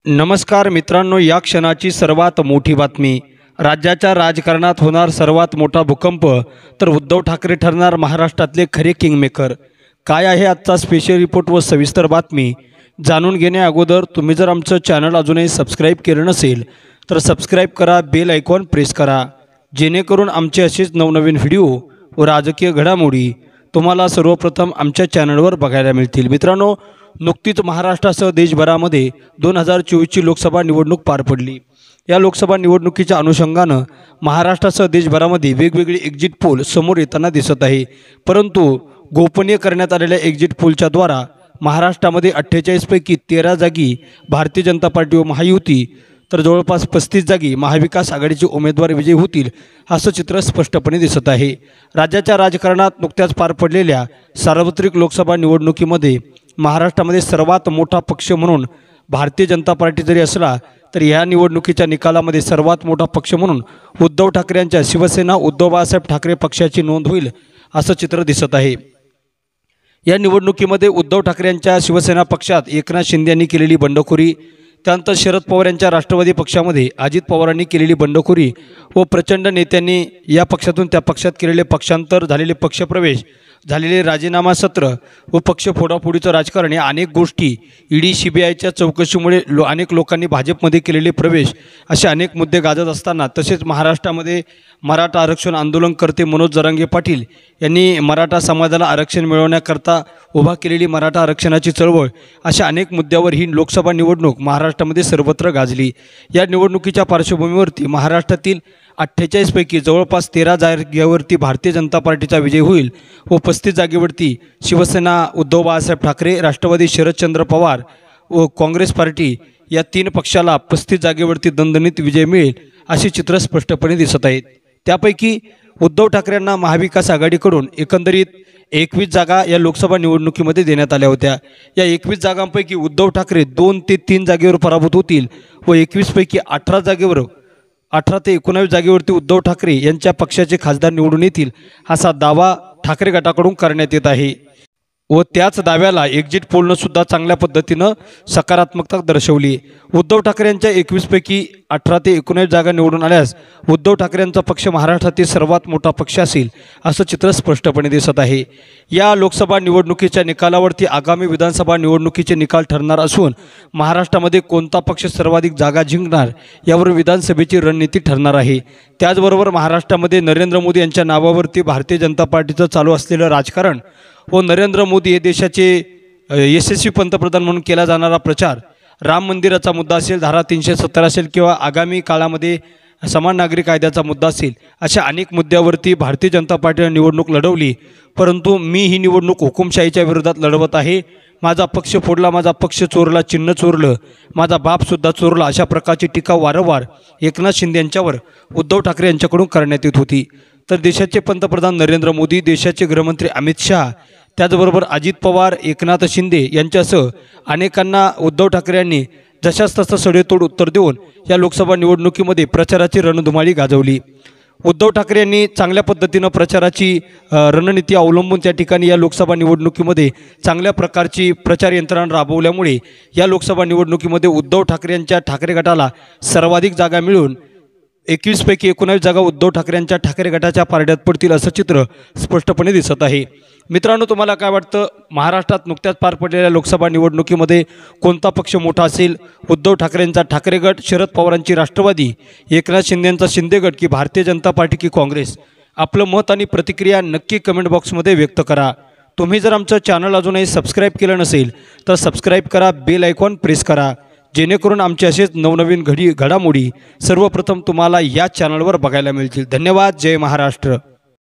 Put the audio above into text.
नमस्कार मित्रांनो, या क्षणाची सर्वात मोठी बातमी। राज्याच्या राजकारणात होणार सर्वात मोठा भूकंप, तर उद्धव ठाकरे ठरणार महाराष्ट्रातले खरे किंगमेकर। काय आहे आजचा स्पेशल रिपोर्ट व सविस्तर बातमी जाणून घेण्या अगोदर तुम्ही जर आमचं चॅनल अजूनही सबस्क्राइब केलं नसेल तर सबस्क्राइब करा, बेल आयकॉन प्रेस करा, जेणेकरून आमचे असेच नवनवीन व्हिडिओ व राजकीय घडामोडी तुम्हाला सर्वप्रथम आमच्या चॅनलवर बघायला मिळतील। मित्रांनो, नुकतीच महाराष्ट्रासह देशभरामध्ये 2024ची लोकसभा निवडणूक पार पडली। या लोकसभा निवडणुकीच्या अनुषंगाने महाराष्ट्रासह देशभरामध्ये वेगवेगळे एक्झिट पोल समोर येताना दिसत आहे। परंतु गोपनीय करण्यात आलेल्या एक्झिट पोलच्या द्वारा महाराष्ट्रामध्ये 48 पैकी 13 जागी भारतीय जनता पार्टी व महायुती, तर जवळपास 35 जागी महाविकास आघाडीचे उमेदवार विजयी होतील असं चित्र स्पष्टपणे दिसत आहे। राज्याच्या राजकारणात नुकत्याच पार पडलेल्या सार्वत्रिक लोकसभा निवडणुकीमध्ये महाराष्ट्रामध्ये सर्वात मोठा पक्ष म्हणून भारतीय जनता पार्टी जरी असला तरी या निवडणुकीच्या निकालामध्ये सर्वात मोठा पक्ष म्हणून उद्धव ठाकरे यांच्या शिवसेना उद्धव बाळासाहेब ठाकरे पक्षाची नोंद होईल असं चित्र दिसत आहे। या निवडणुकीमध्ये उद्धव ठाकरे यांच्या शिवसेना पक्षात एकनाथ शिंदे यांनी केलेली बंडखोरी, त्यानंतर शरद पवार यांच्या राष्ट्रवादी पक्षामध्ये अजित पवारांनी केलेली बंडखोरी व प्रचंड नेत्यांनी या पक्षातून त्या पक्षात केलेले पक्षांतर, झालेले पक्षप्रवेश, झालेले राजीनामा सत्र व पक्ष फोडाफोडीचं राजकारण या अनेक गोष्टी, ईडी सीबीआयच्या चौकशीमुळे अनेक लोकांनी भाजपमध्ये केलेले प्रवेश, असे अनेक मुद्दे गाजत असताना, तसेच महाराष्ट्रामध्ये मराठा आरक्षण आंदोलनकर्ते मनोज जरांगे पाटील यांनी मराठा समाजाला आरक्षण मिळवण्याकरता उभा केलेली मराठा आरक्षणाची चळवळ, अशा अनेक मुद्द्यावर ही लोकसभा निवडणूक महाराष्ट्रामध्ये सर्वत्र गाजली। या निवडणुकीच्या पार्श्वभूमीवरती महाराष्ट्रातील 48 पैकी जवळपास 13 जागेवरती भारतीय जनता पार्टीचा विजय होईल व 35 जागेवरती शिवसेना उद्धव बाळासाहेब ठाकरे, राष्ट्रवादी शरदचंद्र पवार व काँग्रेस पार्टी या 3 पक्षाला 35 जागेवरती दणदणीत विजय मिळेल असे चित्र स्पष्टपणे दिसत आहेत। त्यापैकी उद्धव ठाकरेंना महाविकास आघाडीकडून एकंदरीत 21 जागा या लोकसभा निवडणुकीमध्ये देण्यात आल्या होत्या। या 21 जागांपैकी उद्धव ठाकरे 2 ते 3 जागेवर पराभूत होतील व 21 पैकी 18 ते 19 जागेवरती उद्धव ठाकरे यांच्या पक्षाचे खासदार निवडून येतील असा दावा ठाकरे गटाकडून करण्यात येत आहे व त्याच दाव्याला एक्झिट पोलनं सुद्धा चांगल्या पद्धतीनं सकारात्मकता दर्शवली। उद्धव ठाकरे यांच्या 21 पैकी 18 ते 19 जागा निवडून आल्यास उद्धव ठाकरे यांचा पक्ष महाराष्ट्रातील सर्वात मोठा पक्ष असेल असं चित्र स्पष्टपणे दिसत आहे। या लोकसभा निवडणुकीच्या निकालावरती आगामी विधानसभा निवडणुकीचे निकाल ठरणार असून महाराष्ट्रामध्ये कोणता पक्ष सर्वाधिक जागा जिंकणार यावर विधानसभेची रणनीती ठरणार आहे। त्याचबरोबर महाराष्ट्रामध्ये नरेंद्र मोदी यांच्या नावावरती भारतीय जनता पार्टीचं चालू असलेलं राजकारण व नरेंद्र मोदी हे देशाचे यशस्वी पंतप्रधान म्हणून केला जाणारा प्रचार, राम मंदिराचा मुद्दा असेल, धारा 370 असेल किंवा आगामी काळामध्ये समान नागरी कायद्याचा मुद्दा असेल, अशा अनेक मुद्द्यावरती भारतीय जनता पार्टीने निवडणूक लढवली। परंतु मी ही निवडणूक हुकुमशाहीच्या विरोधात लढवत आहे, माझा पक्ष फोडला, माझा पक्ष चोरला, चिन्ह चोरलं, माझा बापसुद्धा चोरला, अशा प्रकारची टीका वारंवार एकनाथ शिंदे यांच्यावर उद्धव ठाकरे यांच्याकडून करण्यात येत होती। तर देशाचे पंतप्रधान नरेंद्र मोदी, देशाचे गृहमंत्री अमित शहा, त्याचबरोबर अजित पवार, एकनाथ शिंदे यांच्यासह अनेकांना उद्धव ठाकरे यांनी जशास तसं सडेतोड उत्तर देऊन या लोकसभा निवडणुकीमध्ये प्रचाराची रणधुमाळी गाजवली। उद्धव ठाकरे यांनी चांगल्या पद्धतीनं प्रचाराची रणनीती अवलंबून त्या ठिकाणी या लोकसभा निवडणुकीमध्ये चांगल्या प्रकारची प्रचार यंत्रणा राबवल्यामुळे या लोकसभा निवडणुकीमध्ये उद्धव ठाकरे यांच्या ठाकरे गटाला सर्वाधिक जागा मिळून 21 पैकी 19 जागा उद्धव ठाकरे यांच्या ठाकरे गटाच्या पारड्यात पडतील असं चित्र स्पष्टपणे दिसत आहे। मित्रांनो, तुम्हाला काय वाटतं? महाराष्ट्रात नुकत्याच पार पडलेल्या लोकसभा निवडणुकीमध्ये कोणता पक्ष मोठा असेल? उद्धव ठाकरेंचा ठाकरे गट, शरद पवारांची राष्ट्रवादी, एकनाथ शिंदेंचा शिंदे गट की भारतीय जनता पार्टी की काँग्रेस? आपलं मत आणि प्रतिक्रिया नक्की कमेंट बॉक्समध्ये व्यक्त करा। तुम्ही जर आमचं चॅनल अजूनही सबस्क्राइब केलं नसेल तर सबस्क्राइब करा, बेल आयकॉन प्रेस करा, जेणेकरून आमचे असेच नवनवीन घडामोडी सर्वप्रथम तुम्हाला या चॅनलवर बघायला मिळतील। धन्यवाद। जय महाराष्ट्र।